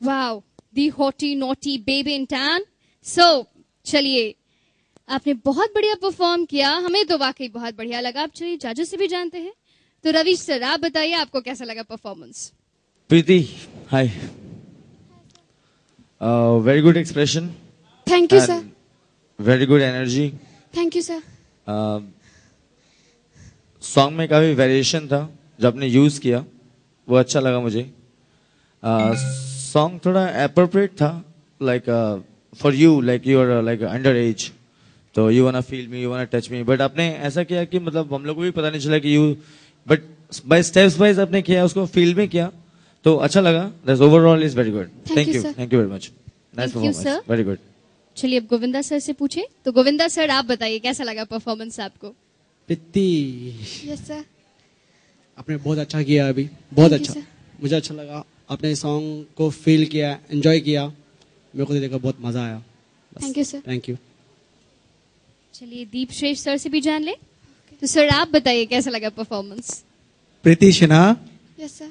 Wow, the haughty naughty baby in town. So, चलिए, आपने बहुत बढ़िया परफॉर्म किया, हमें तो वाकई बहुत बढ़िया लगा. आप चलिए जजेस से भी जानते हैं. तो रवि सर, आप बताइए आपको कैसा लगा performance? Preeti, hi. Very good expression. Thank you, sir. Very good energy. Thank you, sir. Song में काफी वेरिएशन था जो आपने यूज किया, वो अच्छा लगा मुझे. सॉन्ग थोड़ा एप्रोप्रिएट था, like for you, like you are like under age, तो you wanna feel me, you wanna touch me, but आपने ऐसा किया कि मतलब हम लोग को भी पता नहीं चला कि you, but by steps wise आपने किया, उसको फील में किया, तो अच्छा लगा. That's overall is very good. Thank you very much. Nice performance, very good. चलिए अब गोविंदा सर से पूछे. तो गोविंदा सर, आप बताइए कैसा लगा परफॉर्मेंस आपको? प्रीति, यस सर. आपने बहुत अच्छा किया अभी, बहुत अच्छा. मुझे अच्छा लगा, आपने सॉन्ग को फील किया, एंजॉय किया, मेरे को देखकर बहुत मजा आया. Thank you sir. Thank you. चलिए दीप श्रेष्ठ सर से भी जान ले. तो सर आप बताइए कैसा लगा परफॉर्मेंस? प्रीति सिन्हा, यस सर.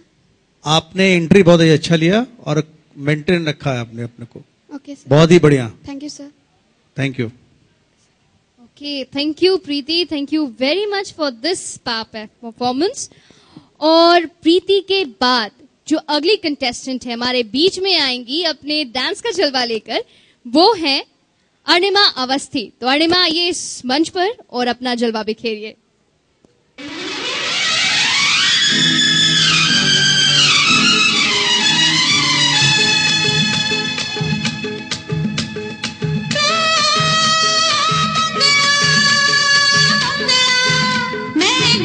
आपने एंट्री बहुत ही अच्छा लिया और मेंटेन रखा है आपने अपने को. Okay sir. बहुत ही बढ़िया. Thank you sir. Thank you. Okay, thank you Preeti, thank you very much for this performance. और प्रीति के बाद जो अगली कंटेस्टेंट है हमारे बीच में आएंगी अपने डांस का जलवा लेकर, वो है अनिमा अवस्थी. तो अनिमा, ये इस मंच पर और अपना जलवा बिखेरिए. नहीं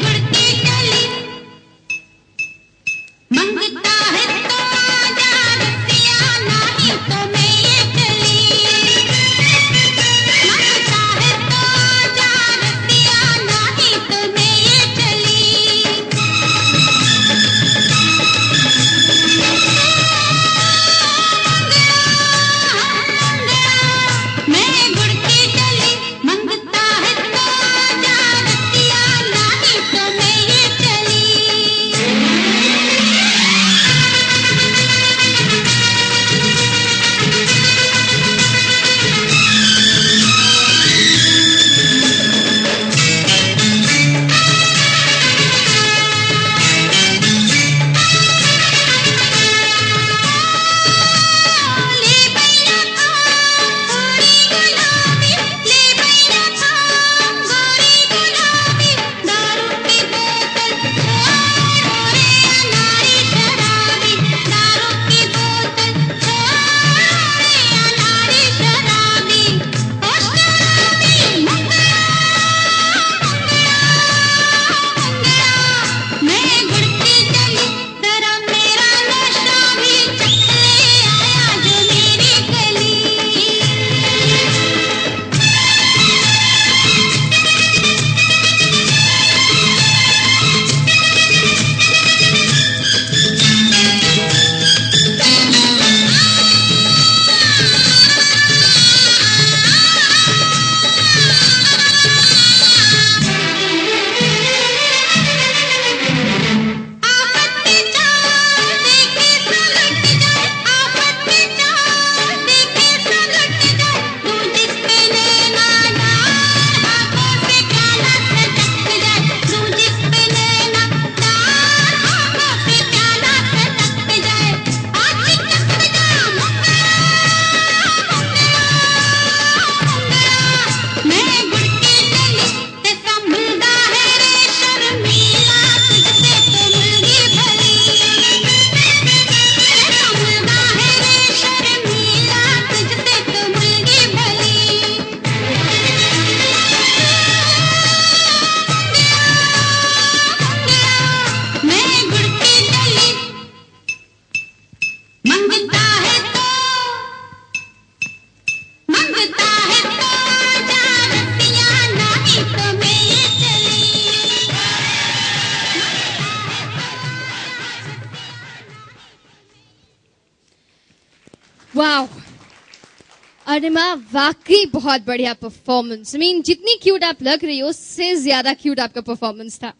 मंगता है तो आजा रतिया नहीं तो मैं ये चली वाओ अनिमा, वाकई बहुत बढ़िया परफॉर्मेंस। I mean, जितनी क्यूट आप लग रही हो उससे ज्यादा क्यूट आपका परफॉर्मेंस था।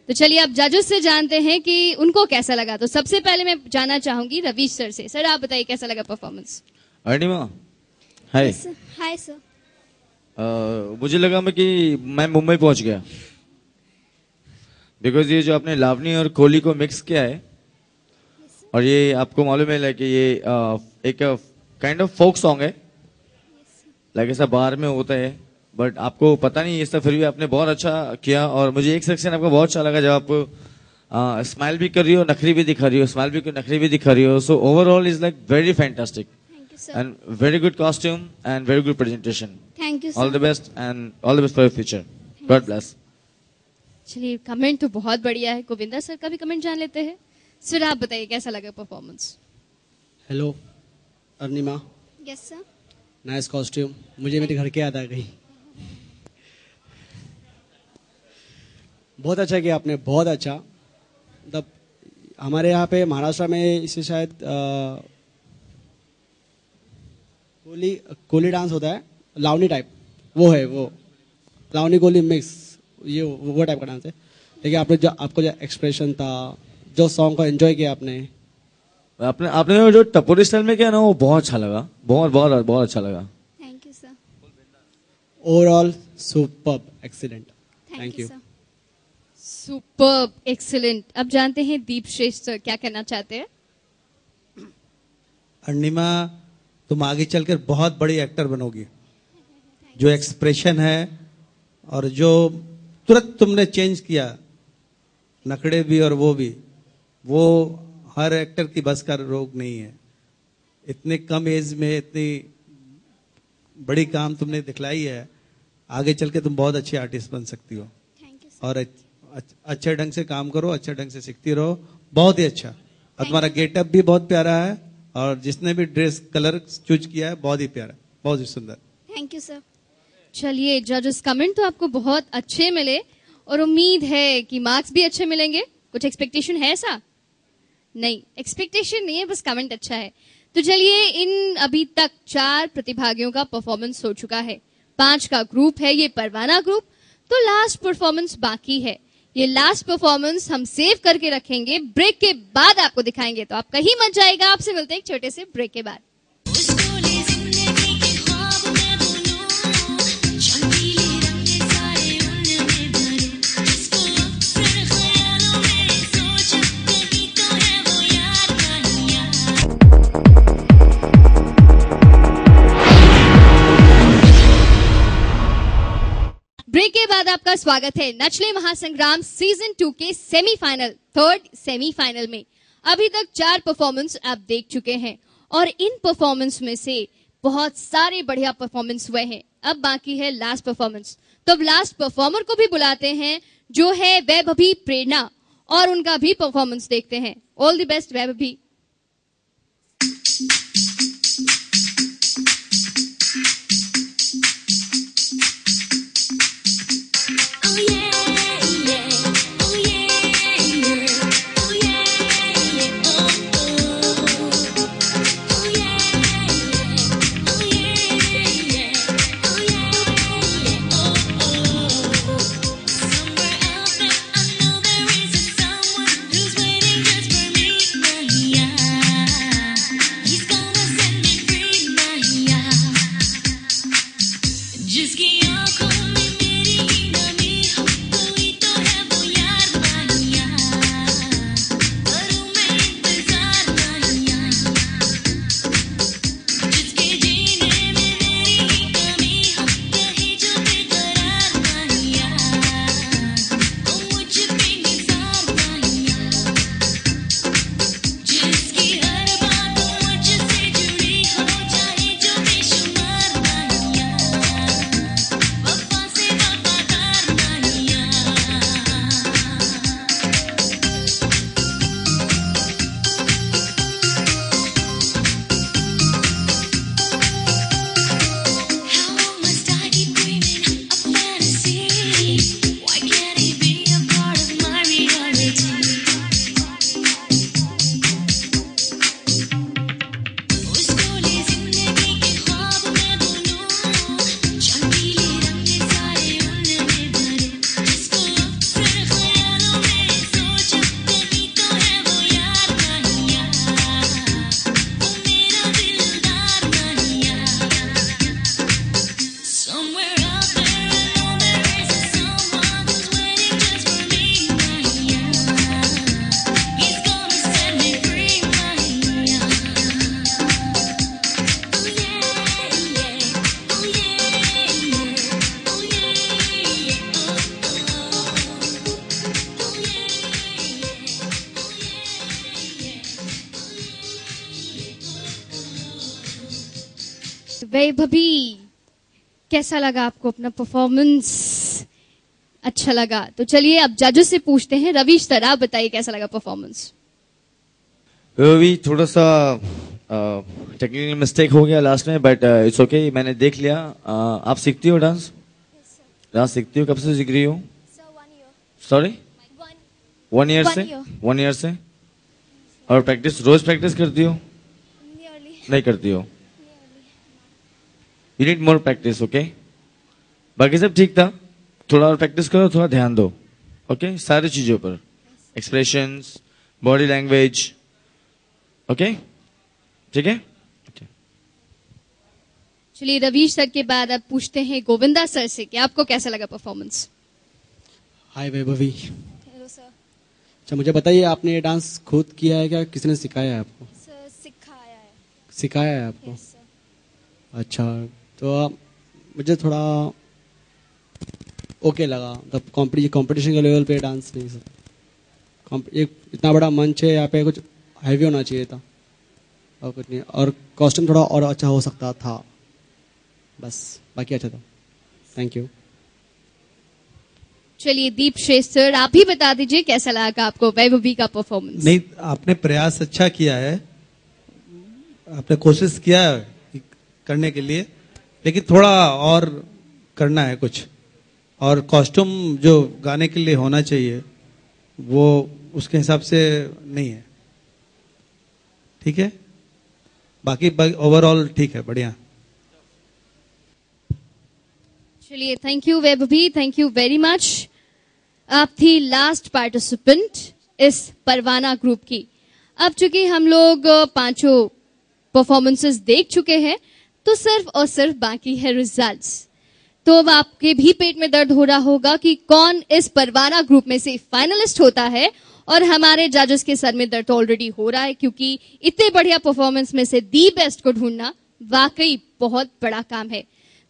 तो चलिए अब जजेस से जानते हैं कि उनको कैसा लगा। तो सबसे पहले मैं जानना चाहूंगी रवीश सर से। सर आप बताइए कैसा लगा परफॉर्मेंस। अर्णिमा, हाय। Hi sir. मुझे लगा कि मैं मुंबई पहुंच गया, बिकॉज ये जो आपने लावनी और कोहली को मिक्स किया है, और ये आपको मालूम है लाइक ये एक काइंड ऑफ फोक सॉन्ग है, लाइक ऐसा बाहर में होता है, बट आपको पता नहीं, इससे फिर भी आपने बहुत अच्छा किया। और मुझे एक सेक्शन आपका बहुत अच्छा लगा, जब आप स्माइल भी कर रही हो, नखरी भी दिखा रही हो, स्माइल भी नखरी भी दिखा रही हो। So overall is like very fantastic and very good costume and very good presentation. Thank you, sir. All the best and all the best for your future. God bless. चलिए कमेंट तो बहुत बढ़िया है। गोविंदा सर का भी comment जान लेते हैं। सर आप बताइए कैसा लगा performance. Hello Arnima, yes sir. Nice costume, मुझे मेरे घर की याद आ गई। बहुत अच्छा किया आपने, बहुत अच्छा। मतलब हमारे यहाँ पे महाराष्ट्र में इसे शायद कोली डांस होता है, लावनी टाइप, वो है, वो लावनी कोली मिक्स, ये वो टाइप का डांस है। लेकिन आपने जो आपको जो एक्सप्रेशन था, जो सॉन्ग को एंजॉय किया आपने जो टपोरी स्टाइल में किया ना, वो बहुत अच्छा लगा, बहुत बहुत बहुत अच्छा लगा। Thank you sir. Overall superb, excellent. Thank you sir. Superb, excellent. अब जानते हैं दीप श्रेष्ठ सर क्या कहना चाहते हैं। अर्णिमा, तुम आगे चलकर बहुत बड़ी एक्टर बनोगी। जो एक्सप्रेशन है और जो तुरंत तुमने चेंज किया, नखड़े भी और वो भी, वो हर एक्टर की बस का रोग नहीं है। इतने कम एज में इतनी बड़ी काम तुमने दिखलाई है, आगे चल के तुम बहुत अच्छी आर्टिस्ट बन सकती हो। Thank you sir. और अच्छे ढंग से काम करो, अच्छे ढंग से सीखती रहो, बहुत ही अच्छा। और तुम्हारा गेटअप भी बहुत प्यारा है, और जिसने भी ड्रेस कलर चूज किया है बहुत ही प्यारा, बहुत ही सुंदर। Thank you sir. चलिए जजेस कमेंट तो आपको बहुत अच्छे मिले, और उम्मीद है कि मार्क्स भी अच्छे मिलेंगे। कुछ एक्सपेक्टेशन है ऐसा? नहीं, एक्सपेक्टेशन नहीं है, बस कमेंट अच्छा है। तो चलिए, इन अभी तक 4 प्रतिभागियों का परफॉर्मेंस हो चुका है। 5 का ग्रुप है ये परवाना ग्रुप। तो लास्ट परफॉर्मेंस बाकी है। ये लास्ट परफॉर्मेंस हम सेव करके रखेंगे, ब्रेक के बाद आपको दिखाएंगे। तो आप कहीं मत जाएगा, आपसे मिलते हैं एक छोटे से ब्रेक के बाद। ब्रेक के बाद आपका स्वागत है नचले महासंग्राम सीजन 2 के सेमीफाइनल, 3rd सेमीफाइनल में। अभी तक 4 परफॉर्मेंस आप देख चुके हैं, और इन परफॉर्मेंस में से बहुत सारे बढ़िया परफॉर्मेंस हुए हैं। अब बाकी है लास्ट परफॉर्मेंस। तो अब लास्ट परफॉर्मर को भी बुलाते हैं, जो है वैभवी प्रेरणा, और उनका भी परफॉर्मेंस देखते हैं। All the best Vaibhavi. Yeah. Vaibhavi, कैसा लगा आपको अपना परफॉर्मेंस? अच्छा लगा तो चलिए अब जजेस से पूछते हैं। रवीश सर, आप बताइए कैसा लगा परफॉर्मेंस? भी थोड़ा सा टेक्निकल मिस्टेक हो गया लास्ट में, बट इट्स ओके, मैंने देख लिया। आप सीखती हो डांस? डांस सीखती हो? कब से सीख रही हो? Sir, 1 year. Sorry, 1 year One से? year. 1 ईयर से। और प्रैक्टिस रोज प्रैक्टिस करती हो? Nearly. नहीं करती हो? You need more practice, okay? बाकी सब ठीक था, थोड़ा और प्रैक्टिस करो, थोड़ा ध्यान दो, ओके? सारी चीजों पर, एक्सप्रेशंस, बॉडी लैंग्वेज, ओके? ठीक है? चलिए रवीश सर के बाद अब पूछते हैं गोविंदा सर से कि आपको कैसा लगा परफॉर्मेंस? हाय वैभवी। Hello, sir. अच्छा मुझे बताइए, आपने ये डांस खुद किया है क्या किसी ने सिखाया है आपको? Sir, सिखाया है. सिखाया है आपको? Yes, sir. अच्छा, तो मुझे थोड़ा ओके लगा, मतलब कंपटीशन के लेवल पे डांस नहीं सर। एक इतना बड़ा मंच है, यहाँ पे कुछ हैवी होना चाहिए था और कुछ नहीं, और कॉस्ट्यूम थोड़ा और अच्छा हो सकता था, बस बाकी अच्छा था। Thank you. चलिए दीप श्रेष्ठ सर, आप भी बता दीजिए कैसा लगा आपको वैभवी का परफॉर्मेंस? नहीं, आपने प्रयास अच्छा किया है, आपने कोशिश किया है करने के लिए, लेकिन थोड़ा और करना है कुछ, और कॉस्ट्यूम जो गाने के लिए होना चाहिए वो उसके हिसाब से नहीं है, ठीक है? बाकी ओवरऑल ठीक है, बढ़िया। चलिए thank you Vaibhavi, thank you very much. आप थी लास्ट पार्टिसिपेंट इस परवाना ग्रुप की। अब चूंकि हम लोग पांचों परफॉर्मेंसेस देख चुके हैं, तो सिर्फ और सिर्फ बाकी है रिजल्ट्स। तो अब आपके भी पेट में दर्द हो रहा होगा कि कौन इस परवाना ग्रुप में से फाइनलिस्ट होता है, और हमारे जजेस के सर में दर्द ऑलरेडी हो रहा है, क्योंकि इतने बढ़िया परफॉर्मेंस में से दी बेस्ट को ढूंढना वाकई बहुत बड़ा काम है।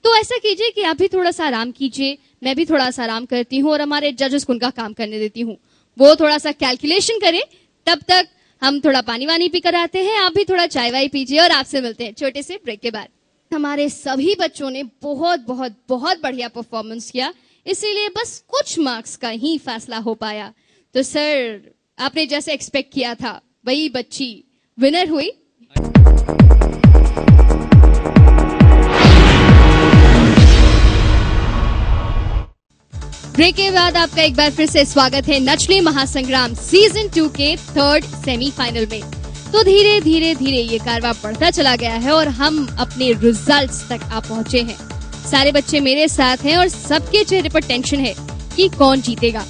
तो ऐसा कीजिए कि आप भी थोड़ा सा आराम कीजिए, मैं भी थोड़ा सा आराम करती हूँ, और हमारे जजेस को उनका काम करने देती हूँ, वो थोड़ा सा कैलकुलेशन करें। तब तक हम थोड़ा पानी वानी पी कर आते हैं, आप भी थोड़ा चाय वाय पीजिए, और आपसे मिलते हैं छोटे से ब्रेक के बाद। हमारे सभी बच्चों ने बहुत बहुत बहुत बढ़िया परफॉर्मेंस किया, इसीलिए बस कुछ मार्क्स का ही फैसला हो पाया। तो सर, आपने जैसे एक्सपेक्ट किया था वही बच्ची विनर हुई। ब्रेक के बाद आपका एक बार फिर से स्वागत है नचले महासंग्राम सीजन 2 के 3rd सेमीफाइनल में। तो धीरे धीरे धीरे ये कारवां बढ़ता चला गया है और हम अपने रिजल्ट्स तक आ पहुंचे हैं। सारे बच्चे मेरे साथ हैं और सबके चेहरे पर टेंशन है कि कौन जीतेगा।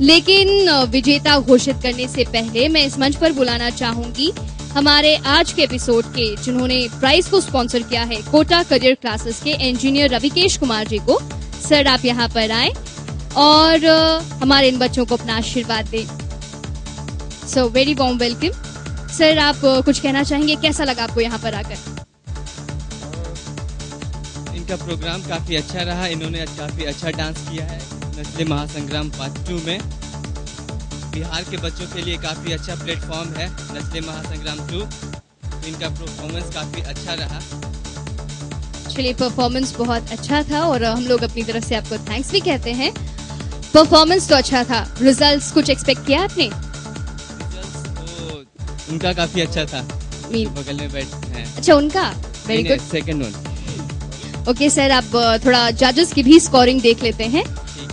लेकिन विजेता घोषित करने से पहले मैं इस मंच पर बुलाना चाहूंगी हमारे आज के एपिसोड के, जिन्होंने प्राइज को स्पॉन्सर किया है, कोटा करियर क्लासेस के इंजीनियर रविकेश कुमार जी को। सर, आप यहाँ पर आए और हमारे इन बच्चों को अपना आशीर्वाद दें। So very warm welcome. Sir, आप कुछ कहना चाहेंगे, कैसा लगा आपको यहाँ पर आकर? इनका प्रोग्राम काफी अच्छा रहा, इन्होंने काफी अच्छा डांस किया है नचले महासंग्राम पार्ट 2 में। बिहार के बच्चों के लिए काफी अच्छा प्लेटफॉर्म है नचले महासंग्राम 2, तो इनका परफॉर्मेंस काफी अच्छा रहा। चलिए, परफॉर्मेंस बहुत अच्छा था और हम लोग अपनी तरफ से आपको थैंक्स भी कहते हैं। परफॉर्मेंस तो अच्छा था, रिजल्ट्स कुछ एक्सपेक्ट किया आपने? रिजल्ट्स तो उनका काफी अच्छा था, बगल में बैठे हैं। अच्छा, उनका very good, second one. Okay sir, आप थोड़ा जजेस की भी स्कोरिंग देख लेते हैं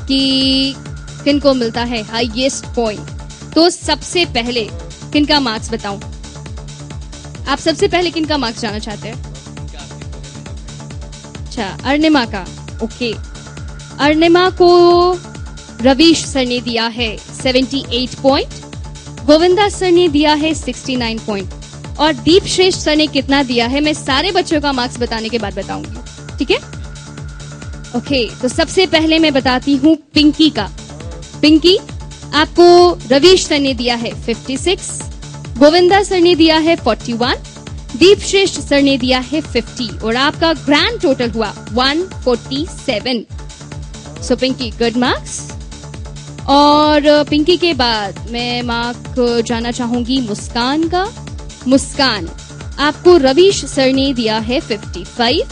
कि किनको मिलता है हाईएस्ट पॉइंट। तो सबसे पहले किनका मार्क्स बताऊं? आप सबसे पहले किनका मार्क्स जाना चाहते हैं? अच्छा, अर्णिमा का। ओके, अर्णिमा को रवीश सर ने दिया है 78 पॉइंट, गोविंदा सर ने दिया है 69 पॉइंट, और दीप श्रेष्ठ सर ने कितना दिया है मैं सारे बच्चों का मार्क्स बताने के बाद बताऊंगी, ठीक है? ओके, तो सबसे पहले मैं बताती हूँ पिंकी का। पिंकी, आपको रवीश सर ने दिया है 56, गोविंदा सर ने दिया है 41, दीप श्रेष्ठ सर ने दिया है 50, और आपका ग्रैंड टोटल हुआ 147। सो पिंकी, गुड मार्क्स। और पिंकी के बाद मैं मार्क जाना चाहूंगी मुस्कान का। मुस्कान, आपको रवीश सर ने दिया है 55,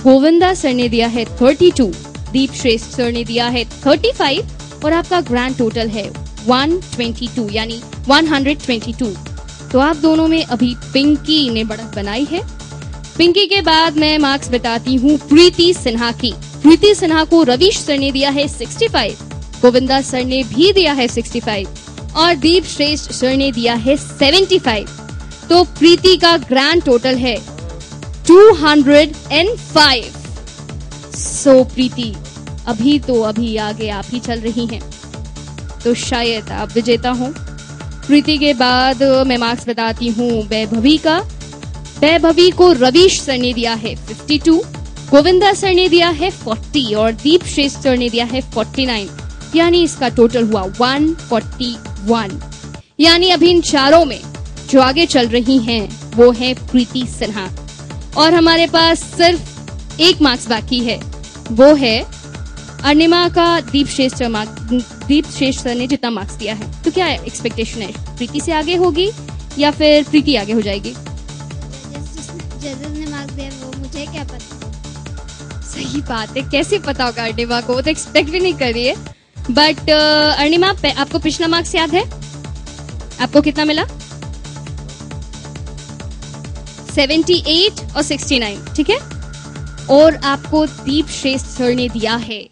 गोविंदा सर ने दिया है 32, दीप श्रेष्ठ सर ने दिया है 35 और आपका ग्रैंड टोटल है 122 यानी 122। तो आप दोनों में अभी पिंकी ने बढ़त बनाई है। पिंकी के बाद मैं मार्क्स बताती हूँ प्रीति सिन्हा की। प्रीति सिन्हा को रवीश सर ने दिया है 65, गोविंदा सर ने भी दिया है 65 और दीप श्रेष्ठ सर ने दिया है 75। तो प्रीति का ग्रैंड टोटल है 205। सो प्रीति अभी आगे आप ही चल रही हैं, तो शायद आप विजेता हो। प्रीति के बाद मैं मार्क्स बताती हूँ वैभवी का। वैभवी को रवीश सर ने दिया है 52, गोविंदा सर ने दिया है 40 और दीप श्रेष्ठ सर ने दिया है 49, यानी इसका टोटल हुआ 141। यानी अभी इन चारों में जो आगे चल रही हैं वो है प्रीति सिन्हा और हमारे पास सिर्फ एक मार्क्स बाकी है, वो है अर्णिमा का दीप श्रेष्ठ सर ने जितना मार्क्स दिया है। तो क्या एक्सपेक्टेशन है, प्रीति से आगे होगी या फिर प्रीति आगे हो जाएगी? जजेस ने मार्क्स दिया वो मुझे क्या पता। सही बात है, कैसे पता होगा अर्णिमा को, वो तो एक्सपेक्ट भी नहीं कर रही है। बट अर्णिमा आपको पिछला मार्क्स याद है, आपको कितना मिला? 78 और 69, ठीक है। और आपको दीप श्रेष्ठ सर ने दिया है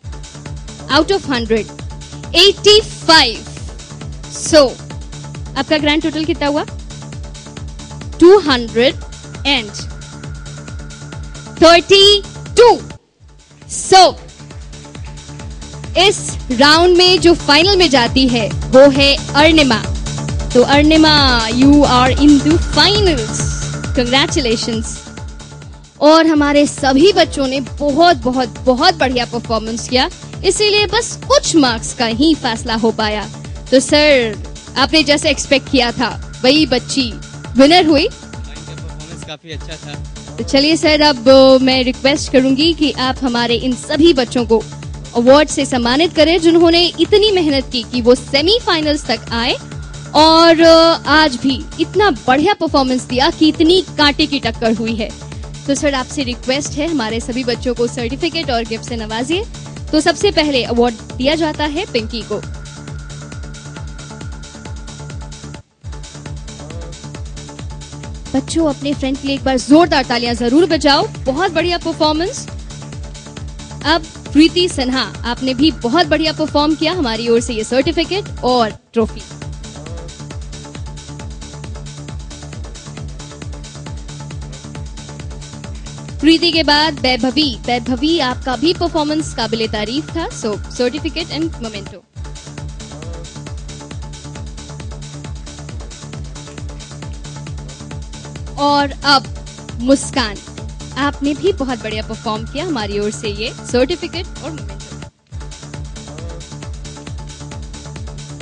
आउट ऑफ 100 85। सो आपका ग्रैंड टोटल कितना हुआ? 232। सो इस राउंड में जो फाइनल में जाती है वो है अर्णिमा। तो Arnima you are in the finals, congratulations. और हमारे सभी बच्चों ने बहुत बहुत बहुत बढ़िया परफॉर्मेंस किया, इसीलिए बस कुछ मार्क्स का ही फैसला हो पाया। तो सर आपने जैसे एक्सपेक्ट किया था वही बच्ची विनर हुई। परफॉर्मेंस काफी अच्छा था। तो चलिए सर, अब मैं रिक्वेस्ट करूंगी कि आप हमारे इन सभी बच्चों को अवार्ड से सम्मानित करें जिन्होंने इतनी मेहनत की कि वो सेमीफाइनल्स तक आए और आज भी इतना बढ़िया परफॉर्मेंस दिया कि इतनी कांटे की टक्कर हुई है। तो सर आपसे रिक्वेस्ट है हमारे सभी बच्चों को सर्टिफिकेट और गिफ्ट से नवाजिए। तो सबसे पहले अवार्ड दिया जाता है पिंकी को। बच्चों अपने फ्रेंड के लिए एक बार जोरदार तालियां जरूर बजाओ, बहुत बढ़िया परफॉर्मेंस। अब प्रीति सिन्हा, आपने भी बहुत बढ़िया परफॉर्म किया, हमारी ओर से ये सर्टिफिकेट और ट्रॉफी। प्रीति के बाद वैभवी आपका भी परफॉर्मेंस काबिले तारीफ था, सो सर्टिफिकेट एंड मोमेंटो। और अब मुस्कान, आपने भी बहुत बढ़िया परफॉर्म किया, हमारी ओर से ये सर्टिफिकेट और मोमेंटो।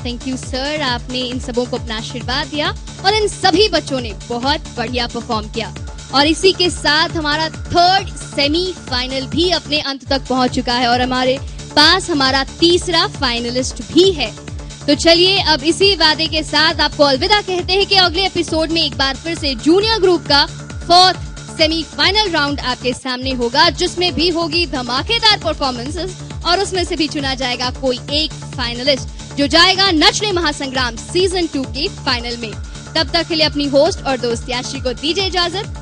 थैंक यू सर, आपने इन सबों को अपना आशीर्वाद दिया और इन सभी बच्चों ने बहुत बढ़िया परफॉर्म किया। और इसी के साथ हमारा थर्ड सेमीफाइनल भी अपने अंत तक पहुंच चुका है और हमारे पास हमारा तीसरा फाइनलिस्ट भी है। तो चलिए अब इसी वादे के साथ आपको अलविदा कहते हैं कि अगले एपिसोड में एक बार फिर से जूनियर ग्रुप का फोर्थ सेमीफाइनल राउंड आपके सामने होगा, जिसमें भी होगी धमाकेदार परफॉर्मेंसेस और उसमें से भी चुना जाएगा कोई एक फाइनलिस्ट जो जाएगा नचले महासंग्राम सीजन 2 के फाइनल में। तब तक के लिए अपनी होस्ट और दोस्त याशी को दीजिए इजाजत।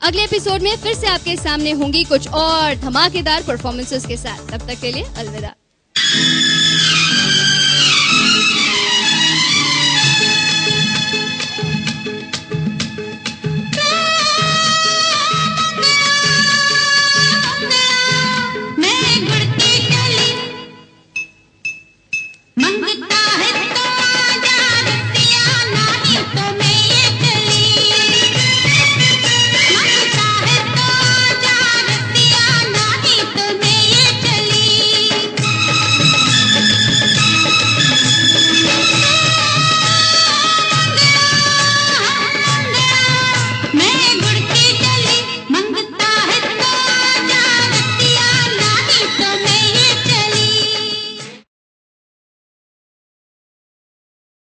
अगले एपिसोड में फिर से आपके सामने होंगी कुछ और धमाकेदार परफॉर्मेंसेस के साथ। तब तक के लिए अलविदा।